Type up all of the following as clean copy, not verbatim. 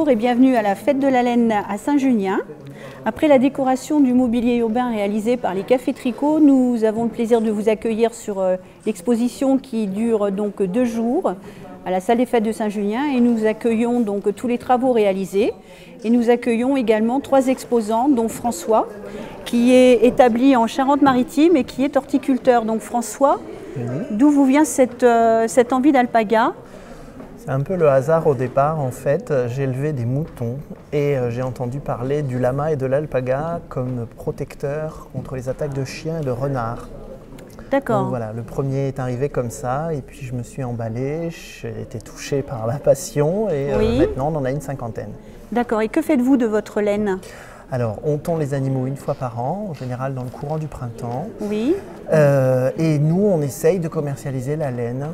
Bonjour et bienvenue à la Fête de la Laine à Saint-Junien. Après la décoration du mobilier urbain réalisé par les Cafés Tricot, nous avons le plaisir de vous accueillir sur l'exposition qui dure donc 2 jours à la salle des fêtes de Saint-Junien et nous accueillons donc tous les travaux réalisés et nous accueillons également 3 exposants dont François qui est établi en Charente-Maritime et qui est horticulteur. Donc François, d'où vous vient cette envie d'alpaga? C'est un peu le hasard au départ en fait. J'ai élevé des moutons et j'ai entendu parler du lama et de l'alpaga comme protecteurs contre les attaques de chiens et de renards. D'accord. Donc voilà, le premier est arrivé comme ça et puis je me suis emballé, j'ai été touché par la passion et maintenant on en a une 50aine. D'accord, et que faites-vous de votre laine? Alors, on tond les animaux une fois par an, en général dans le courant du printemps. Oui. Et nous, on essaye de commercialiser la laine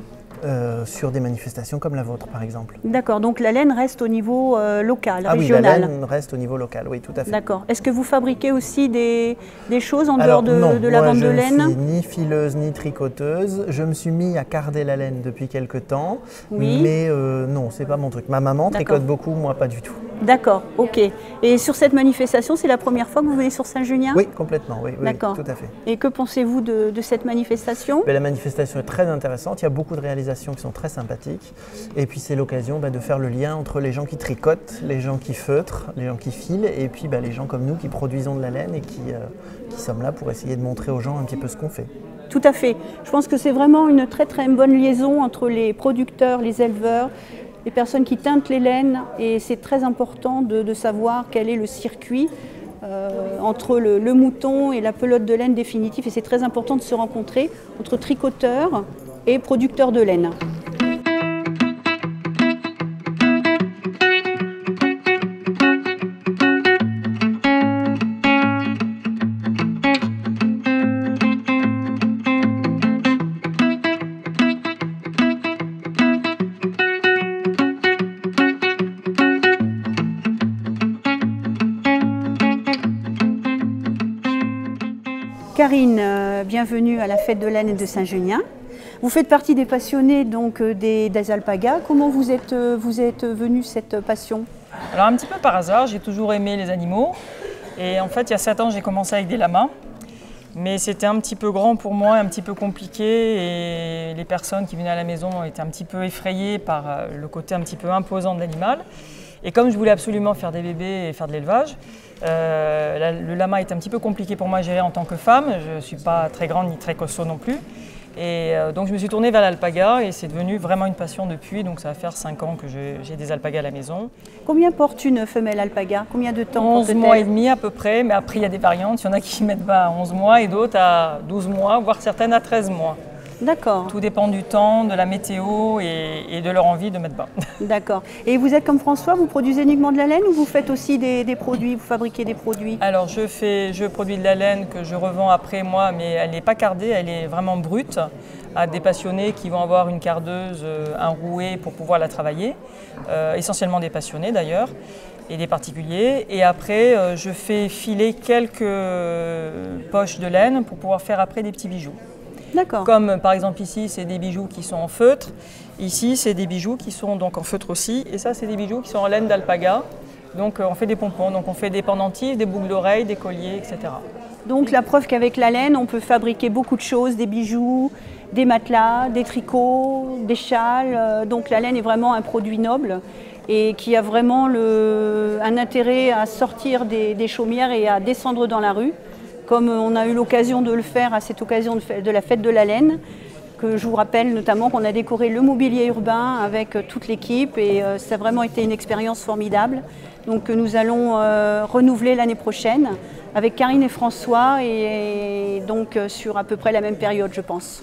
sur des manifestations comme la vôtre, par exemple. D'accord, donc la laine reste au niveau local, régional. Oui, la laine reste au niveau local, oui, tout à fait. D'accord. Est-ce que vous fabriquez aussi des choses en dehors de la vente de laine? Non, je ne suis ni fileuse ni tricoteuse. Je me suis mis à carder la laine depuis quelques temps, mais non, c'est pas mon truc. Ma maman tricote beaucoup, moi pas du tout. D'accord, ok. Et sur cette manifestation, c'est la première fois que vous venez sur Saint-Junien? Oui, complètement, oui, d'accord. Tout à fait. Et que pensez-vous de cette manifestation? La manifestation est très intéressante, il y a beaucoup de réalisations qui sont très sympathiques. Et puis c'est l'occasion de faire le lien entre les gens qui tricotent, les gens qui feutrent, les gens qui filent, et puis les gens comme nous qui produisons de la laine et qui sommes là pour essayer de montrer aux gens un petit peu ce qu'on fait. Tout à fait. Je pense que c'est vraiment une très très bonne liaison entre les producteurs, les éleveurs, les personnes qui teintent les laines, et c'est très important de savoir quel est le circuit entre le mouton et la pelote de laine définitive, et c'est très important de se rencontrer entre tricoteurs et producteurs de laine. Karine, bienvenue à la Fête de la Laine de Saint-Junien. Vous faites partie des passionnés donc, des alpagas. Comment vous êtes venue cette passion? Alors un petit peu par hasard, j'ai toujours aimé les animaux. Et en fait, il y a 7 ans, j'ai commencé avec des lamas. Mais c'était un petit peu grand pour moi, un petit peu compliqué. Et les personnes qui venaient à la maison étaient un petit peu effrayées par le côté un petit peu imposant de l'animal. Et comme je voulais absolument faire des bébés et faire de l'élevage, le lama est un petit peu compliqué pour moi à gérer en tant que femme. Je ne suis pas très grande ni très costaud non plus. Et donc je me suis tournée vers l'alpaga et c'est devenu vraiment une passion depuis. Donc ça va faire 5 ans que j'ai des alpagas à la maison. Combien porte une femelle alpaga? Combien de temps? 11 mois et demi à peu près, mais après il y a des variantes. Il y en a qui mettent à 11 mois et d'autres à 12 mois, voire certaines à 13 mois. D'accord. Tout dépend du temps, de la météo et de leur envie de mettre bas. D'accord. Et vous êtes comme François, vous produisez uniquement de la laine ou vous faites aussi des produits, vous fabriquez des produits? Alors je produis de la laine que je revends après moi, mais elle n'est pas cardée, elle est vraiment brute, à des passionnés qui vont avoir une cardeuse, un rouet pour pouvoir la travailler, essentiellement des passionnés d'ailleurs, et des particuliers. Et après je fais filer quelques poches de laine pour pouvoir faire après des petits bijoux. D'accord. Comme par exemple ici, c'est des bijoux qui sont en feutre. Ici, c'est des bijoux qui sont donc en feutre aussi. Et ça, c'est des bijoux qui sont en laine d'alpaga. Donc on fait des pompons, donc on fait des pendentifs, des boucles d'oreilles, des colliers, etc. Donc la preuve qu'avec la laine, on peut fabriquer beaucoup de choses, des bijoux, des matelas, des tricots, des châles. Donc la laine est vraiment un produit noble et qui a vraiment un intérêt à sortir des chaumières et à descendre dans la rue, comme on a eu l'occasion de le faire à cette occasion de la Fête de la Laine, que je vous rappelle notamment qu'on a décoré le mobilier urbain avec toute l'équipe et ça a vraiment été une expérience formidable. Donc nous allons renouveler l'année prochaine avec Karine et François et donc sur à peu près la même période, je pense.